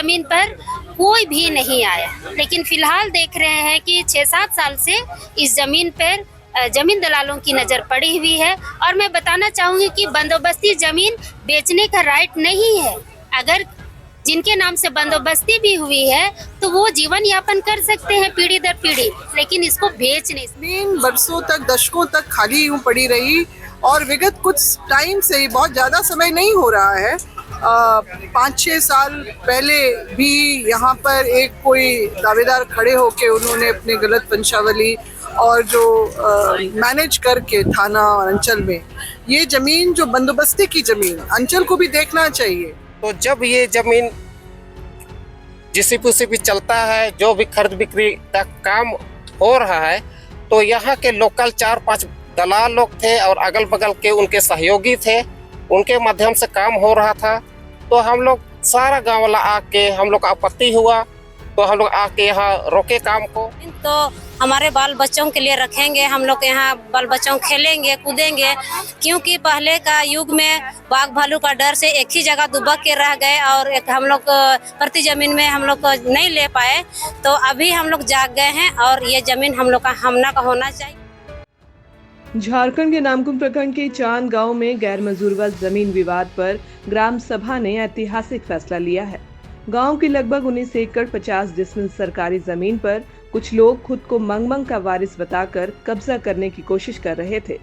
जमीन पर कोई भी नहीं आया। लेकिन फिलहाल देख रहे हैं कि 6-7 साल से इस जमीन पर जमीन दलालों की नज़र पड़ी हुई है। और मैं बताना चाहूँगी कि बंदोबस्ती ज़मीन बेचने का राइट नहीं है। अगर जिनके नाम से बंदोबस्ती भी हुई है तो वो जीवन यापन कर सकते हैं पीढ़ी दर पीढ़ी, लेकिन इसको बेच नहीं। जमीन बरसों तक, दशकों तक खाली यूं पड़ी रही और विगत कुछ टाइम से, बहुत ज़्यादा समय नहीं हो रहा है, 5-6 साल पहले भी यहाँ पर एक कोई दावेदार खड़े होके उन्होंने अपने गलत वंशावली और जो मैनेज करके थाना और अंचल में ये ज़मीन, जो बंदोबस्ती की ज़मीन, अंचल को भी देखना चाहिए। तो जब ये जमीन जीसीपी चलता है, जो भी खरीद बिक्री का काम हो रहा है, तो यहाँ के लोकल 4-5 दलाल लोग थे और अगल बगल के उनके सहयोगी थे, उनके माध्यम से काम हो रहा था। तो हम लोग सारा गांव वाला आके, हम लोग का आपत्ति हुआ तो हम लोग आके यहाँ रोके काम को। तो हमारे बाल बच्चों के लिए रखेंगे, हम लोग यहाँ बाल बच्चों खेलेंगे कूदेंगे, क्योंकि पहले का युग में बाघ भालू का डर से एक ही जगह दुबक के रह गए और एक हम लोग प्रति जमीन में हम लोग नहीं ले पाए। तो अभी हम लोग जाग गए हैं और ये जमीन हम लोग का हमना का होना चाहिए। झारखंड के नामकुम प्रखंड के चांद गांव में गैर मंजूरवा जमीन विवाद पर ग्राम सभा ने ऐतिहासिक फैसला लिया है। गांव की लगभग 19 एकड़ 50 डिसमिल सरकारी जमीन पर कुछ लोग खुद को मंगमंग का वारिस बताकर कब्जा करने की कोशिश कर रहे थे।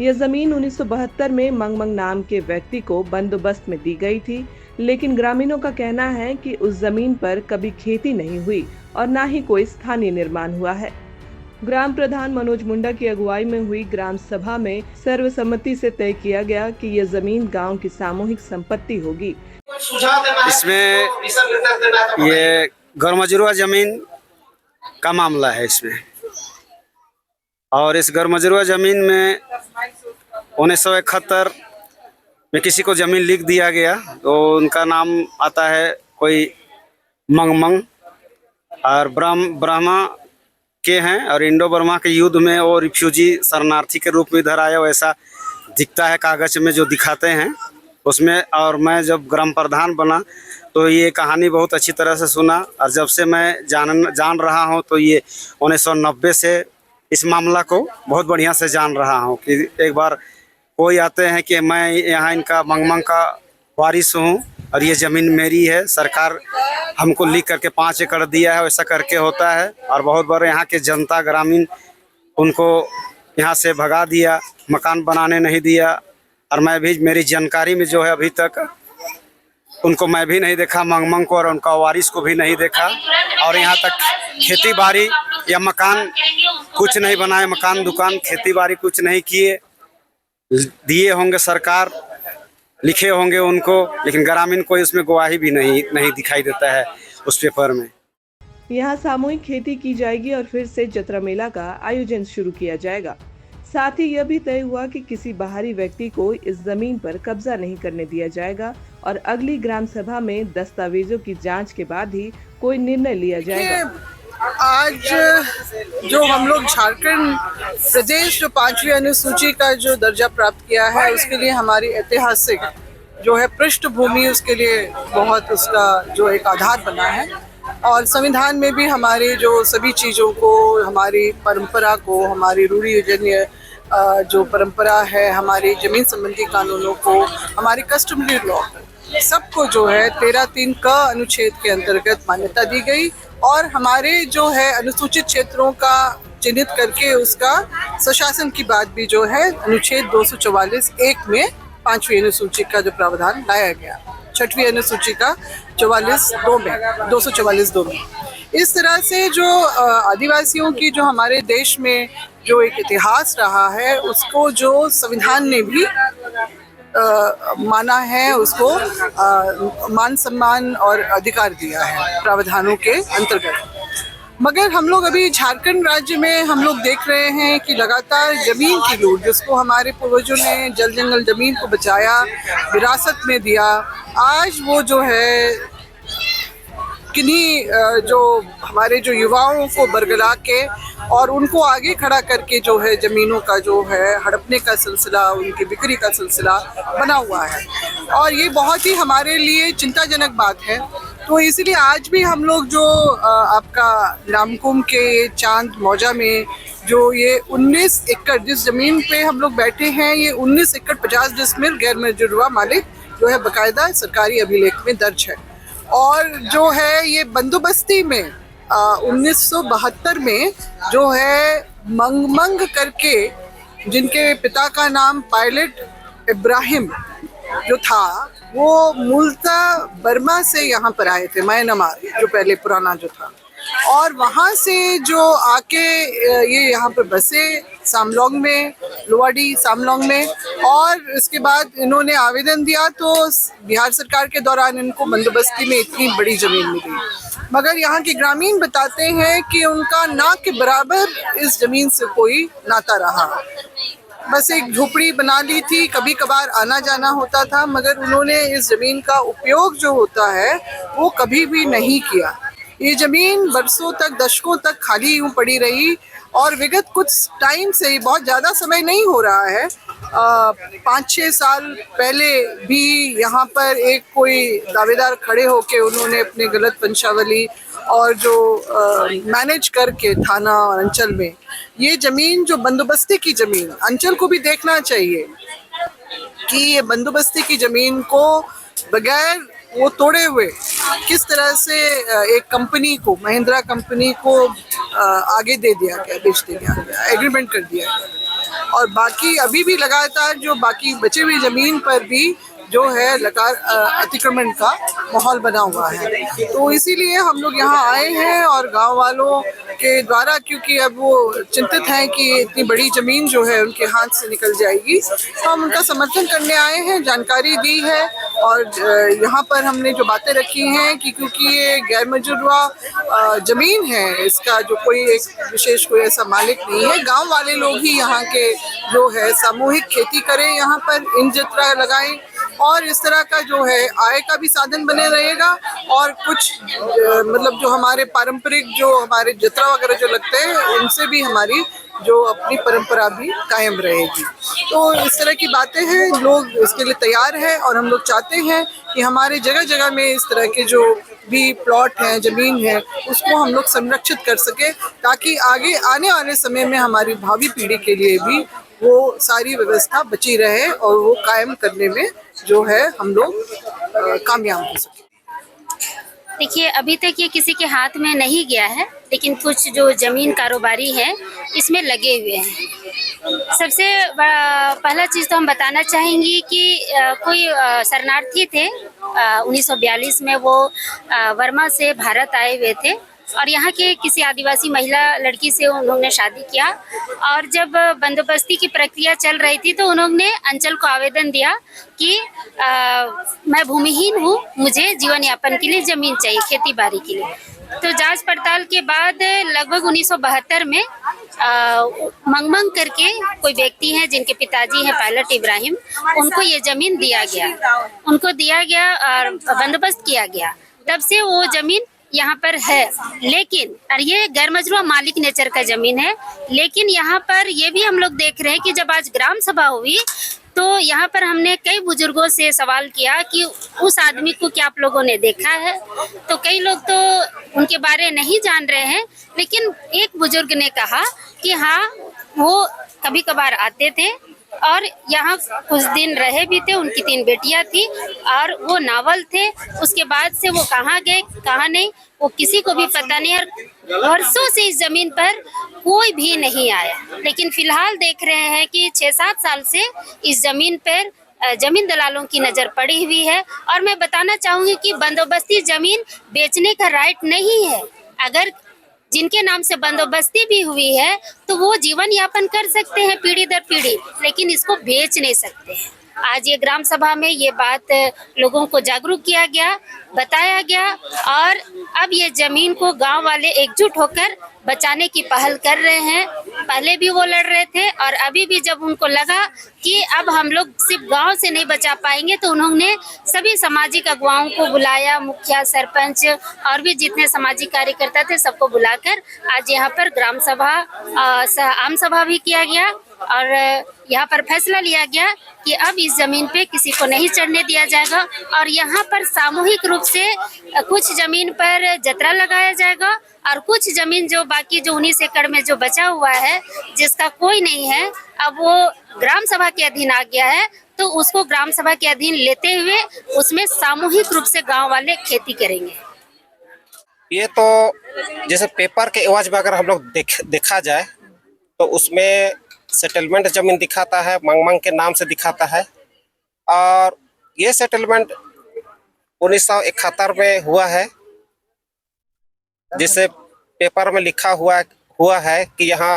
यह जमीन 1972 में मंगमंग नाम के व्यक्ति को बंदोबस्त में दी गई थी, लेकिन ग्रामीणों का कहना है कि उस जमीन पर कभी खेती नहीं हुई और न ही कोई स्थानीय निर्माण हुआ है। ग्राम प्रधान मनोज मुंडा की अगुवाई में हुई ग्राम सभा में सर्वसम्मति से तय किया गया कि यह जमीन गांव की सामूहिक संपत्ति होगी। इसमें ये गैर मंजूरवा जमीन का मामला है इसमें, और इस गैर मंजूरवा जमीन में 1971 में किसी को जमीन लिख दिया गया, तो उनका नाम आता है कोई मंगमंग, और ब्राह्मा के हैं, और इंडो बर्मा के युद्ध में वो रिफ्यूजी शरणार्थी के रूप में इधर आया, वैसा दिखता है कागज में जो दिखाते हैं उसमें। और मैं जब ग्राम प्रधान बना तो ये कहानी बहुत अच्छी तरह से सुना, और जब से मैं जान रहा हूँ तो ये 1990 से इस मामला को बहुत बढ़िया से जान रहा हूँ कि एक बार कोई आते हैं कि मैं यहाँ इनका मंगमंग का वारिस हूँ और ये ज़मीन मेरी है, सरकार हमको लिख करके 5 एकड़ दिया है, वैसा करके होता है। और बहुत बार यहाँ के जनता ग्रामीण उनको यहाँ से भगा दिया, मकान बनाने नहीं दिया, और मैं भी, मेरी जानकारी में जो है अभी तक उनको मैं भी नहीं देखा, मंगमंग को, और उनका वारिस को भी नहीं देखा। और यहाँ तक खेती बाड़ी या मकान कुछ नहीं बनाए, मकान दुकान खेती बाड़ी कुछ नहीं किए, दिए होंगे सरकार, लिखे होंगे उनको, लेकिन ग्रामीण कोई उसमें गवाही भी नहीं दिखाई देता है उस पेपर में। यहाँ सामूहिक खेती की जाएगी और फिर से जतरा मेला का आयोजन शुरू किया जाएगा। साथ ही यह भी तय हुआ कि किसी बाहरी व्यक्ति को इस जमीन पर कब्जा नहीं करने दिया जाएगा और अगली ग्राम सभा में दस्तावेजों की जांच के बाद ही कोई निर्णय लिया जाएगा। आज जो हम लोग झारखंड प्रदेश जो 5वीं अनुसूची का जो दर्जा प्राप्त किया है, उसके लिए हमारी ऐतिहासिक जो है पृष्ठभूमि, उसके लिए बहुत उसका जो एक आधार बना है। और संविधान में भी हमारी जो सभी चीज़ों को, हमारी परंपरा को, हमारी रूढ़िजन्य जो परंपरा है, हमारी जमीन संबंधी कानूनों को, हमारी कस्टमरी लॉ, सबको जो है 13(3) का अनुच्छेद के अंतर्गत मान्यता दी गई। और हमारे जो है अनुसूचित क्षेत्रों का चिन्हित करके उसका स्वशासन की बात भी जो है अनुच्छेद 244(1) में 5वीं अनुसूची का जो प्रावधान लाया गया, 6वीं अनुसूची का 244(2) में। इस तरह से जो आदिवासियों की जो हमारे देश में जो एक इतिहास रहा है, उसको जो संविधान ने भी माना है, उसको मान सम्मान और अधिकार दिया है प्रावधानों के अंतर्गत। मगर हम लोग अभी झारखंड राज्य में हम लोग देख रहे हैं कि लगातार जमीन की लूट, जिसको हमारे पूर्वजों ने जल जंगल जमीन को बचाया, विरासत में दिया, आज वो जो है किन्हीं जो हमारे जो युवाओं को बरगला के और उनको आगे खड़ा करके जो है ज़मीनों का जो है हड़पने का सिलसिला, उनकी बिक्री का सिलसिला बना हुआ है। और ये बहुत ही हमारे लिए चिंताजनक बात है तो इसीलिए आज भी हम लोग जो आपका नामकुम के चांद मौजा में जो ये 19 एकड़ जिस जमीन पे हम लोग बैठे हैं, ये 19 एकड़ 50 डिसमिल गैर मंजूरशुदा मालिक जो है बकायदा सरकारी अभिलेख में दर्ज है। और जो है ये बंदोबस्ती में 1972 में जो है मंगमंग करके, जिनके पिता का नाम पायलट इब्राहिम जो था, वो मूलतः बर्मा से यहाँ पर आए थे, म्यांमार जो पहले पुराना जो था, और वहाँ से जो आके ये यहाँ पर बसे सामलोंग में, लोवाडी सामलोंग में। और इसके बाद इन्होंने आवेदन दिया तो बिहार सरकार के दौरान इनको बंदोबस्ती में इतनी बड़ी ज़मीन मिली, मगर यहाँ के ग्रामीण बताते हैं कि उनका ना के बराबर इस ज़मीन से कोई नाता रहा। बस एक झोपड़ी बना ली थी, कभी कभार आना जाना होता था, मगर उन्होंने इस ज़मीन का उपयोग जो होता है वो कभी भी नहीं किया। ये ज़मीन बरसों तक, दशकों तक खाली यूँ पड़ी रही। और विगत कुछ टाइम से ही, बहुत ज़्यादा समय नहीं हो रहा है, 5-6 साल पहले भी यहाँ पर एक कोई दावेदार खड़े होके उन्होंने अपने गलत वंशावली और जो मैनेज करके थाना और अंचल में ये ज़मीन, जो बंदोबस्ती की ज़मीन, अंचल को भी देखना चाहिए कि ये बंदोबस्ती की ज़मीन को बगैर वो तोड़े हुए किस तरह से एक कंपनी को, महिंद्रा कंपनी को आगे दे दिया गया, बेच दिया गया, एग्रीमेंट कर दिया गया। और बाकी अभी भी लगातार जो बाकी बची हुई ज़मीन पर भी जो है लगातार अतिक्रमण का माहौल बना हुआ है। तो इसीलिए हम लोग यहाँ आए हैं और गांव वालों के द्वारा, क्योंकि अब वो चिंतित हैं कि इतनी बड़ी ज़मीन जो है उनके हाथ से निकल जाएगी, तो हम उनका समर्थन करने आए हैं, जानकारी दी है। और यहाँ पर हमने जो बातें रखी हैं कि क्योंकि ये गैर मंजूरशुदा ज़मीन है, इसका जो कोई एक विशेष कोई ऐसा मालिक नहीं है, गांव वाले लोग ही यहाँ के जो है सामूहिक खेती करें, यहाँ पर इन जत्रा लगाएं और इस तरह का जो है आय का भी साधन बने रहेगा। और कुछ मतलब जो हमारे पारंपरिक जो हमारे जत्रा वगैरह जो लगते हैं, उनसे भी हमारी जो अपनी परंपरा भी कायम रहेगी। तो इस तरह की बातें हैं, लोग इसके लिए तैयार हैं और हम लोग चाहते हैं कि हमारे जगह जगह में इस तरह के जो भी प्लॉट हैं, ज़मीन है, उसको हम लोग संरक्षित कर सकें, ताकि आगे आने वाले समय में हमारी भावी पीढ़ी के लिए भी वो सारी व्यवस्था बची रहे और वो कायम करने में जो है हम लोग कामयाब हो सके। देखिए, अभी तक ये किसी के हाथ में नहीं गया है, लेकिन कुछ जो ज़मीन कारोबारी हैं इसमें लगे हुए हैं। सबसे पहला चीज़ तो हम बताना चाहेंगे कि कोई शरणार्थी थे, 1942 में वो वर्मा से भारत आए हुए थे और यहाँ के किसी आदिवासी महिला लड़की से उन्होंने शादी किया। और जब बंदोबस्ती की प्रक्रिया चल रही थी तो उन्होंने अंचल को आवेदन दिया कि मैं भूमिहीन हूँ, मुझे जीवन यापन के लिए ज़मीन चाहिए, खेती बाड़ी के लिए। तो जांच पड़ताल के बाद लगभग 1972 में मंगमंग करके कोई व्यक्ति हैं जिनके पिताजी हैं पायलट इब्राहिम, उनको ये ज़मीन दिया गया, उनको दिया गया और बंदोबस्त किया गया। तब से वो ज़मीन यहाँ पर है, लेकिन और ये गैर मंजूरशुदा मालिक नेचर का ज़मीन है। लेकिन यहाँ पर ये भी हम लोग देख रहे हैं कि जब आज ग्राम सभा हुई तो यहाँ पर हमने कई बुजुर्गों से सवाल किया कि उस आदमी को क्या आप लोगों ने देखा है, तो कई लोग तो उनके बारे नहीं जान रहे हैं। लेकिन एक बुजुर्ग ने कहा कि हाँ, वो कभी कभार आते थे और यहाँ कुछ दिन रहे भी थे, उनकी 3 बेटियां थी और वो नावल थे। उसके बाद से वो कहाँ गए कहाँ नहीं वो किसी को भी पता नहीं, और वर्षों से इस ज़मीन पर कोई भी नहीं आया। लेकिन फिलहाल देख रहे हैं कि 6-7 साल से इस ज़मीन पर ज़मीन दलालों की नज़र पड़ी हुई है। और मैं बताना चाहूँगी कि बंदोबस्ती ज़मीन बेचने का राइट नहीं है। अगर जिनके नाम से बंदोबस्ती भी हुई है तो वो जीवन यापन कर सकते हैं पीढ़ी दर पीढ़ी, लेकिन इसको बेच नहीं सकते हैं। आज ये ग्राम सभा में ये बात लोगों को जागरूक किया गया, बताया गया और अब ये ज़मीन को गांव वाले एकजुट होकर बचाने की पहल कर रहे हैं। पहले भी वो लड़ रहे थे और अभी भी जब उनको लगा कि अब हम लोग सिर्फ गांव से नहीं बचा पाएंगे तो उन्होंने सभी सामाजिक अगुवाओं को बुलाया, मुखिया, सरपंच और भी जितने सामाजिक कार्यकर्ता थे सबको बुलाकर आज यहाँ पर ग्राम सभा आम सभा भी किया गया और यहाँ पर फैसला लिया गया कि अब इस जमीन पे किसी को नहीं चढ़ने दिया जाएगा और यहाँ पर सामूहिक रूप से कुछ जमीन पर जतरा लगाया जाएगा और कुछ जमीन जो बाकी जो 19 एकड़ में जो बचा हुआ है जिसका कोई नहीं है, अब वो ग्राम सभा के अधीन आ गया है, तो उसको ग्राम सभा के अधीन लेते हुए उसमें सामूहिक रूप से गांव वाले खेती करेंगे। ये तो जैसे पेपर के एवज में अगर हम लोग देखा जाए तो उसमें सेटलमेंट जमीन दिखाता है, मंगमंग के नाम से दिखाता है। और ये सेटलमेंट 1971 में हुआ है, जिसे पेपर में लिखा हुआ है कि यहाँ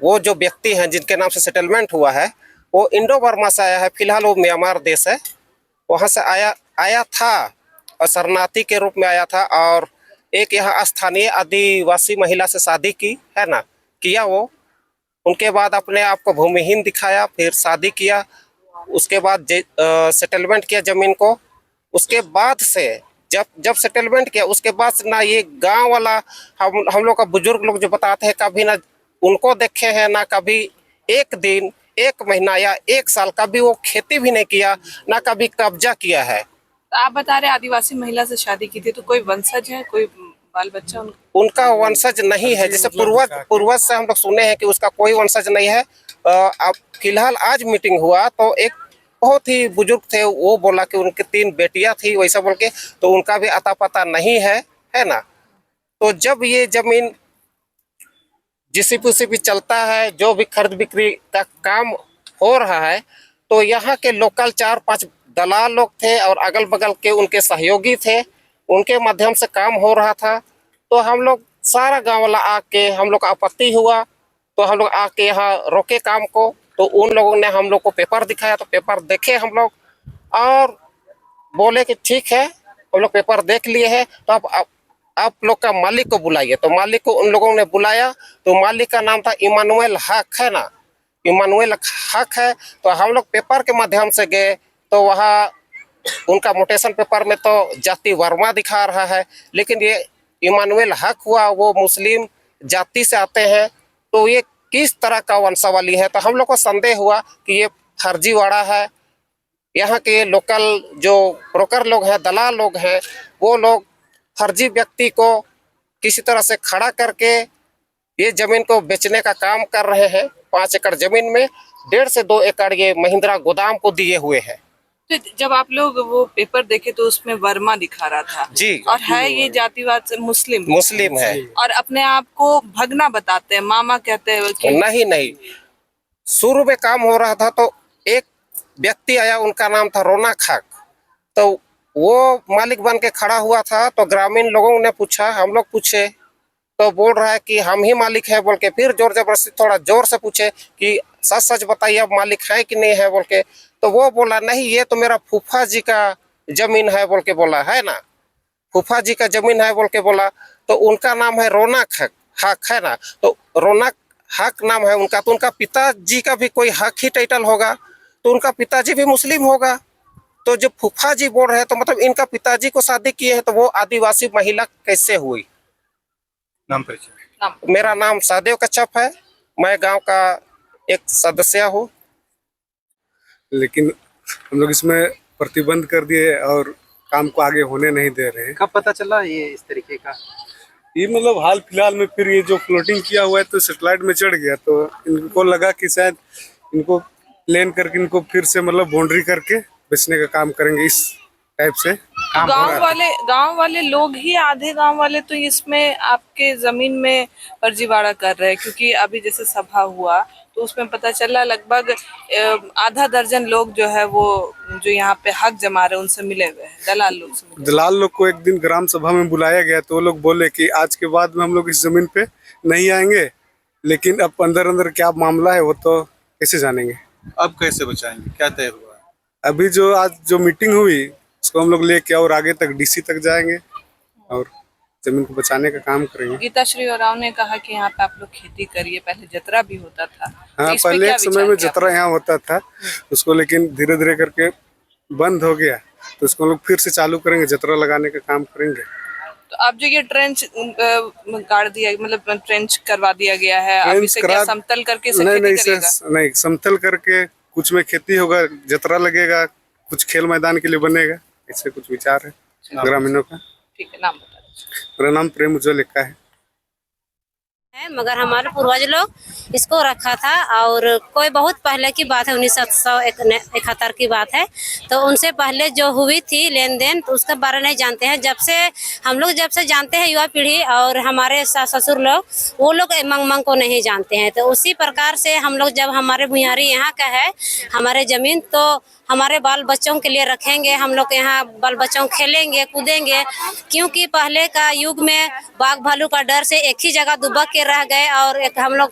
वो जो व्यक्ति हैं जिनके नाम से सेटलमेंट हुआ है वो इंडो बर्मा से आया है। फिलहाल वो म्यांमार देश है, वहाँ से आया था और शरणार्थी के रूप में आया था और एक यहाँ स्थानीय आदिवासी महिला से शादी की है ना, किया वो। उनके बाद अपने आप को भूमिहीन दिखाया, फिर शादी किया, उसके बाद सेटलमेंट किया जमीन को। उसके बाद से जब सेटलमेंट किया उसके बाद से ना ये गांव वाला हम लोग का बुजुर्ग लोग जो बताते हैं कभी ना उनको देखे हैं, ना कभी एक दिन, एक महीना या एक साल कभी वो खेती भी नहीं किया, ना कभी कब्जा किया है। तो आप बता रहे आदिवासी महिला से शादी की थी, तो कोई वंशज है, कोई बाल बच्चा उनका वंशज नहीं है। जैसे पूर्वज से हम लोग सुने हैं कि उसका कोई वंशज नहीं है। अब फिलहाल आज मीटिंग हुआ तो एक बहुत ही बुजुर्ग थे, वो बोला कि उनकी 3 बेटियां थी वैसा बोल के, तो उनका भी अता पता नहीं है ना। तो जब ये जमीन जीसीपी चलता है, जो भी खरीद बिक्री का काम हो रहा है, तो यहाँ के लोकल 4-5 दलाल लोग थे और अगल बगल के उनके सहयोगी थे, उनके माध्यम से काम हो रहा था। तो हम लोग सारा गांव वाला आके, हम लोग का आपत्ति हुआ तो हम लोग आके यहाँ रोके काम को। तो उन लोगों ने हम लोग को पेपर दिखाया, तो पेपर देखे हम लोग और बोले कि ठीक है, हम लोग पेपर देख लिए हैं, तो आप लोग का मालिक को बुलाइए। तो मालिक को उन लोगों ने बुलाया, तो मालिक का नाम था इमानुएल हक है ना, इमानुएल हक है। तो हम लोग पेपर के माध्यम से गए तो वहाँ उनका मोटेशन पेपर में तो जाति वर्मा दिखा रहा है, लेकिन ये इमानुएल हक हुआ, वो मुस्लिम जाति से आते हैं, तो ये किस तरह का वंशावली है। तो हम लोग को संदेह हुआ कि ये फर्जीवाड़ा है। यहाँ के लोकल जो ब्रोकर लोग हैं, दलाल लोग हैं, वो लोग फर्जी व्यक्ति को किसी तरह से खड़ा करके ये जमीन को बेचने का काम कर रहे हैं। 5 एकड़ जमीन में 1.5 से 2 एकड़ ये महिंद्रा गोदाम को दिए हुए हैं। तो जब आप लोग वो पेपर देखे तो उसमें वर्मा दिखा रहा था जी, और है ये जातिवाद से मुस्लिम है और अपने आप को भगना बताते हैं, मामा कहते हैं कि नहीं। शुरू में काम हो रहा था तो एक व्यक्ति आया, उनका नाम था रौनक हक। तो वो मालिक बन के खड़ा हुआ था, तो ग्रामीण लोगों ने पूछा, हम लोग पूछे, तो बोल रहा है कि हम ही मालिक है बोल के। फिर जोर जबरदस्ती थोड़ा जोर से पूछे कि सच बताइए अब मालिक है कि नहीं है बोल के। तो वो बोला नहीं, ये तो मेरा फूफा जी का जमीन है बोल के बोला है ना, फूफा जी का जमीन है बोल के बोला। तो उनका नाम है रौनक हक है ना, तो रौनक हक नाम है उनका, तो उनका पिताजी का भी कोई हक ही टाइटल होगा, तो उनका पिताजी भी मुस्लिम होगा। तो जब फूफा जी बोल रहे हैं तो मतलब इनका पिताजी को शादी किए हैं, तो वो आदिवासी महिला कैसे हुई। नाम परिचय। मेरा नाम सादेव कच्छप है, मैं गांव का एक सदस्य हूँ। लेकिन हम लोग इसमें प्रतिबंध कर दिए और काम को आगे होने नहीं दे रहे हैं। कब पता चला ये इस तरीके का? ये मतलब हाल फिलहाल में फिर ये जो फ्लोटिंग किया हुआ है तो सैटेलाइट में चढ़ गया, तो इनको लगा कि शायद इनको प्लेन करके इनको फिर से मतलब बाउंड्री करके बेचने का काम करेंगे, इस टाइप से गांव वाले लोग ही, आधे गांव वाले तो इसमें आपके जमीन में फर्जीवाड़ा कर रहे हैं। क्योंकि अभी जैसे सभा हुआ तो उसमें पता चला लगभग आधा दर्जन लोग जो है वो जो यहाँ पे हक जमा रहे हैं उनसे मिले हुए हैं, दलाल लोग को एक दिन ग्राम सभा में बुलाया गया, तो वो लोग बोले कि आज के बाद में हम लोग इस जमीन पे नहीं आएंगे, लेकिन अब अंदर क्या मामला है वो तो कैसे जानेंगे। अब कैसे बचाएंगे, क्या तय हुआ? अभी जो आज जो मीटिंग हुई उसको हम लोग लेके और आगे तक डीसी तक जाएंगे और जमीन को बचाने का काम करेंगे। गीता श्री ओराव ने कहा कि यहाँ पे आप लोग खेती करिए, पहले जतरा भी होता था। हाँ, पहले एक समय में जतरा यहाँ होता था, उसको लेकिन धीरे धीरे करके बंद हो गया, तो उसको हम लोग फिर से चालू करेंगे, जतरा लगाने का काम करेंगे। तो अब जो ये ट्रेंच गाड़ दिया, मतलब ट्रेंच करवा दिया गया है, अब इसे क्या समतल करके खेती करेगा? नहीं, समतल करके कुछ में खेती होगा, जतरा लगेगा, कुछ खेल मैदान के लिए बनेगा, ऐसे कुछ विचार है ग्रामीणों का। ठीक है, नाम बता दीजिए। मेरा नाम प्रेम उज्ज्वल एक्का है। मगर हमारे पूर्वज लोग इसको रखा था, और कोई बहुत पहले की बात है, 1971 की बात है। तो उनसे पहले जो हुई थी लेन देन, तो उसके बारे में नहीं जानते हैं। जब से जानते हैं युवा पीढ़ी और हमारे सास ससुर लोग, वो लोग मंग को नहीं जानते हैं। तो उसी प्रकार से हम लोग, जब हमारे भुइयारी यहाँ का है, हमारे जमीन, तो हमारे बाल बच्चों के लिए रखेंगे। हम लोग यहाँ बाल बच्चों खेलेंगे कूदेंगे, क्योंकि पहले का युग में बाघ भालू का डर से एक ही जगह दुबक के रह गए, और एक हम लोग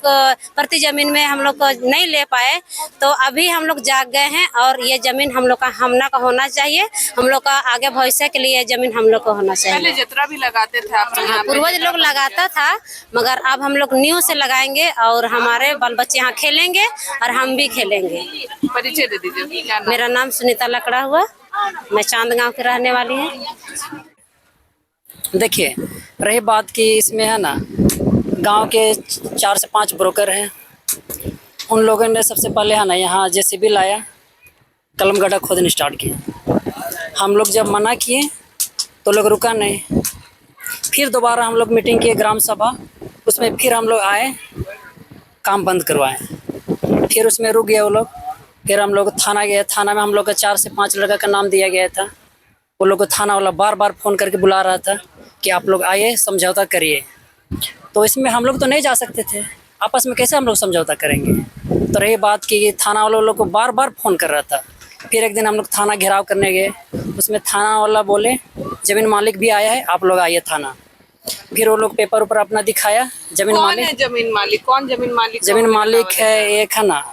प्रति जमीन में हम लोग को नहीं ले पाए। तो अभी हम लोग जाग गए हैं, और ये जमीन हम लोग का हमना का होना चाहिए। हम लोग का आगे भविष्य के लिए जमीन हम लोग को होना चाहिए। पहले जतरा भी लगाते थे आप लोग यहाँ पे? पूर्वज लोग लगाता था, मगर अब हम लोग न्यू से लगाएंगे, और हमारे बाल बच्चे यहाँ खेलेंगे और हम भी खेलेंगे। परिचय दे दीजिए। क्या नाम? मेरा नाम सुनीता लकड़ा हुआ, मैं चांद गांव की रहने वाली हूँ। देखिए, रही बात की इसमें है ना, गांव के 4 से 5 ब्रोकर हैं। उन लोगों ने सबसे पहले है ना यहाँ जेसीबी लाया, कलम गड्ढा खोदने स्टार्ट किया। हम लोग जब मना किए तो लोग रुका नहीं। फिर दोबारा हम लोग मीटिंग किए ग्राम सभा, उसमें फिर हम लोग आए, काम बंद करवाएं। फिर उसमें रुक गए वो लोग। फिर हम लोग थाना गए। थाना में हम लोग का 4 से 5 लड़का का नाम दिया गया था। वो लोग को थाना वाला बार बार फ़ोन करके बुला रहा था कि आप लोग आइए, समझौता करिए। तो इसमें हम लोग तो नहीं जा सकते थे, आपस में कैसे हम लोग समझौता करेंगे। तो रही बात कि थाना वालों लोग को बार बार फ़ोन कर रहा था। फिर एक दिन हम लोग थाना घेराव करने गए, उसमें थाना वाला बोले ज़मीन मालिक भी आया है, आप लोग आइए थाना। फिर वो लोग पेपर ऊपर अपना दिखाया। जमीन कौन मालिक है जमीन मालिक? कौन जमीन मालिक? जमीन मालिक है एक, है ना,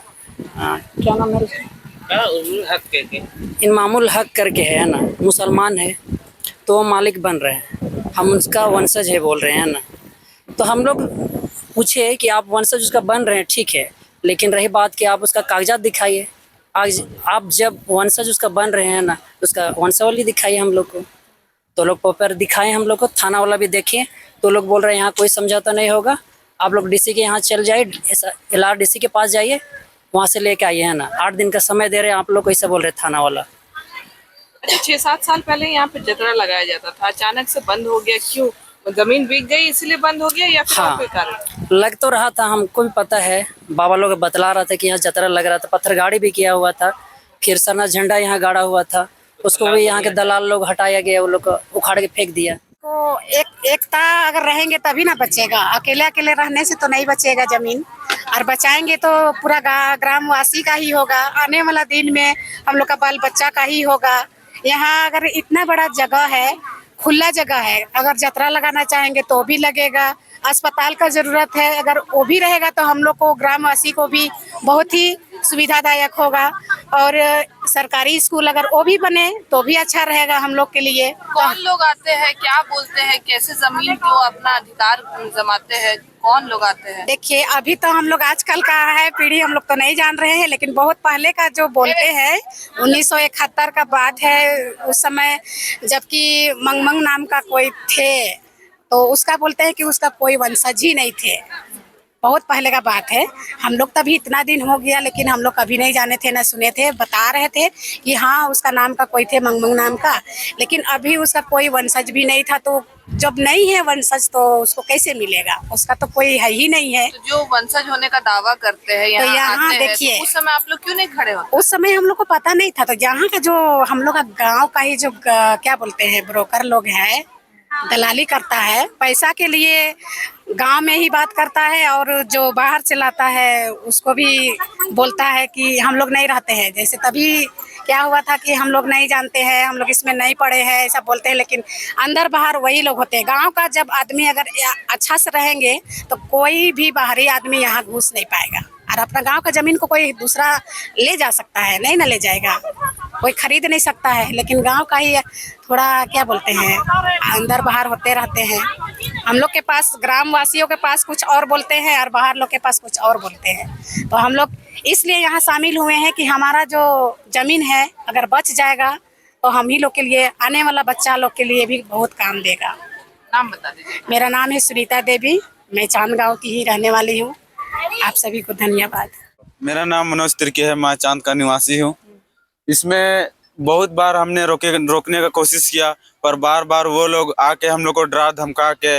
क्या नाम है, इमामुल हक करके है ना, मुसलमान है, तो वो मालिक बन रहे हैं। हम उसका वंशज है बोल रहे हैं ना। तो हम लोग पूछे कि आप वंशज उसका बन रहे हैं, ठीक है, लेकिन रही बात कि आप उसका कागजात दिखाइए। आज आप जब वंशज उसका बन रहे हैं ना, उसका वंशावली दिखाइए हम लोग को। तो लोग पेपर दिखाए हम लोग को, थाना वाला भी देखिए, तो लोग बोल रहे हैं यहाँ कोई समझौता नहीं होगा, आप लोग डीसी के यहाँ चल जाइए, LRDC के पास जाइए, वहाँ से लेके आइए, है ना। 8 दिन का समय दे रहे हैं आप लोग को, ऐसा बोल रहे थाना वाला। अच्छा, 6-7 साल पहले यहाँ पे जतरा लगाया जाता था, अचानक से बंद हो गया, क्यों? जमीन बिक गई इसलिए बंद हो गया, या फिर और कोई कारण? लग तो रहा था, हमको भी पता है, बाबा लोग बतला रहा था कि यहाँ जतरा लग रहा था, पत्थर गाड़ी भी किया हुआ था, फिर सरना झंडा यहाँ गाड़ा हुआ था, उसको भी यहाँ के दलाल लोग हटाया गया, वो लोग उखाड़ के फेंक दिया। तो एकता अगर रहेंगे तभी ना बचेगा, अकेले अकेले रहने से तो नहीं बचेगा जमीन। और बचाएंगे तो पूरा ग्रामवासी का ही होगा, आने वाला दिन में हम लोग का बाल बच्चा का ही होगा। यहाँ अगर इतना बड़ा जगह है, खुला जगह है, अगर जतरा लगाना चाहेंगे तो भी लगेगा। अस्पताल का ज़रूरत है, अगर वो भी रहेगा तो हम लोग को ग्रामवासी को भी बहुत ही सुविधादायक होगा। और सरकारी स्कूल अगर वो भी बने तो भी अच्छा रहेगा हम लोग के लिए। कौन लोग आते हैं, क्या बोलते हैं, कैसे जमीन को अपना अधिकार जमाते हैं, कौन लोग आते हैं? देखिए, अभी तो हम लोग आजकल का है पीढ़ी, हम लोग तो नहीं जान रहे हैं, लेकिन बहुत पहले का जो बोलते हैं 1971 का बात है। उस समय जबकि मंगमंग नाम का कोई थे, तो उसका बोलते हैं कि उसका कोई वंशज ही नहीं थे। बहुत पहले का बात है, हम लोग तभी इतना दिन हो गया, लेकिन हम लोग कभी नहीं जाने थे, न सुने थे। बता रहे थे कि हाँ उसका नाम का कोई थे, मंगमंग नाम का, लेकिन अभी उसका कोई वंशज भी नहीं था। तो जब नहीं है वंशज तो उसको कैसे मिलेगा, उसका तो कोई है ही नहीं है। तो जो वंशज होने का दावा करते हैं तो यहाँ देखिए, तो उस समय आप लोग क्यों नहीं खड़े होते? उस समय हम लोग को पता नहीं था। तो यहाँ का जो हम लोग का गाँव का ही जो क्या बोलते हैं ब्रोकर लोग है, दलाली करता है, पैसा के लिए गांव में ही बात करता है, और जो बाहर से लाता है उसको भी बोलता है कि हम लोग नहीं रहते हैं। जैसे तभी क्या हुआ था कि हम लोग नहीं जानते हैं, हम लोग इसमें नहीं पढ़े हैं, ऐसा बोलते हैं, लेकिन अंदर बाहर वही लोग होते हैं। गांव का जब आदमी अगर अच्छा से रहेंगे तो कोई भी बाहरी आदमी यहाँ घुस नहीं पाएगा। और अपना गांव का जमीन को कोई दूसरा ले जा सकता है, नहीं ना ले जाएगा, कोई खरीद नहीं सकता है। लेकिन गांव का ही थोड़ा क्या बोलते हैं, अंदर बाहर होते रहते हैं। हम लोग के पास, ग्रामवासियों के पास कुछ और बोलते हैं, और बाहर लोग के पास कुछ और बोलते हैं। तो हम लोग इसलिए यहाँ शामिल हुए हैं कि हमारा जो जमीन है अगर बच जाएगा तो हम ही लोग के लिए, आने वाला बच्चा लोग के लिए भी बहुत काम देगा। नाम बता दीजिए। मेरा नाम है सुनीता देवी, मैं चांद गाँव की ही रहने वाली हूँ। आप सभी को धन्यवाद। मेरा नाम मनोज तिर्की है, मैं चांद का निवासी हूँ। इसमें बहुत बार हमने रोकने का कोशिश किया, पर बार बार वो लोग आके हम लोग को डरा धमका के,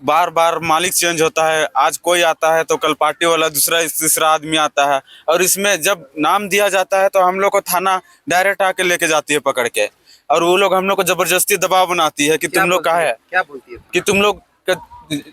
बार बार मालिक चेंज होता है, आज कोई आता है तो कल पार्टी वाला दूसरा तीसरा आदमी आता है। और इसमें जब नाम दिया जाता है तो हम लोग को थाना डायरेक्ट आके लेके जाती है पकड़ के, और वो लोग हम लोग को जबरदस्ती दबाव बनाती है कि तुम लोग कहाँ है, क्या बोलती है? कि तुम लोग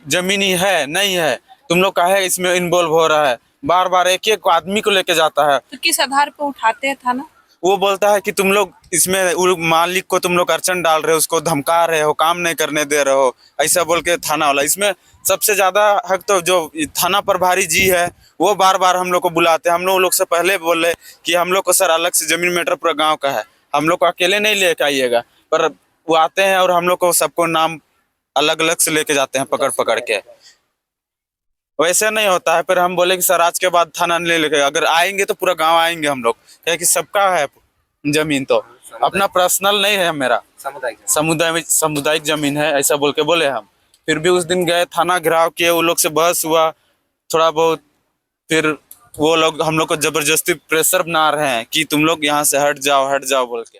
जमीनी है नहीं है, तुम लोग काहे इसमें इन्वॉल्व हो रहा है। बार बार एक एक आदमी को लेके जाता है। तो किस आधार पर उठाते हैं थाना? वो बोलता है कि तुम लोग इसमें मालिक को तुम लोग अड़चन डाल रहे हो, उसको धमका रहे हो, काम नहीं करने दे रहे हो, ऐसा बोल के थाना वाला। इसमें सबसे ज्यादा हक तो जो थाना प्रभारी जी है वो बार बार हम लोग को बुलाते हैं। हम लोग से पहले बोले कि हम लोग को सर अलग से जमीन मैटर पूरा गाँव का है, हम लोग को अकेले नहीं लेके आइएगा, पर वो आते हैं और हम लोग को सबको नाम अलग अलग से लेके जाते हैं पकड़ पकड़ के। वैसे नहीं होता है। फिर हम बोले कि सर आज के बाद थाना नहीं लेके, अगर आएंगे तो पूरा गांव आएंगे हम लोग, क्या कि सबका है जमीन, तो अपना पर्सनल नहीं है, मेरा सामुदायिक जमीन है, ऐसा बोल के बोले हम। फिर भी उस दिन गए थाना घेराव किए, वो लोग से बहस हुआ थोड़ा बहुत, फिर वो लोग हम लोग को जबरदस्ती प्रेशर बना रहे हैं कि तुम लोग यहाँ से हट जाओ बोल के।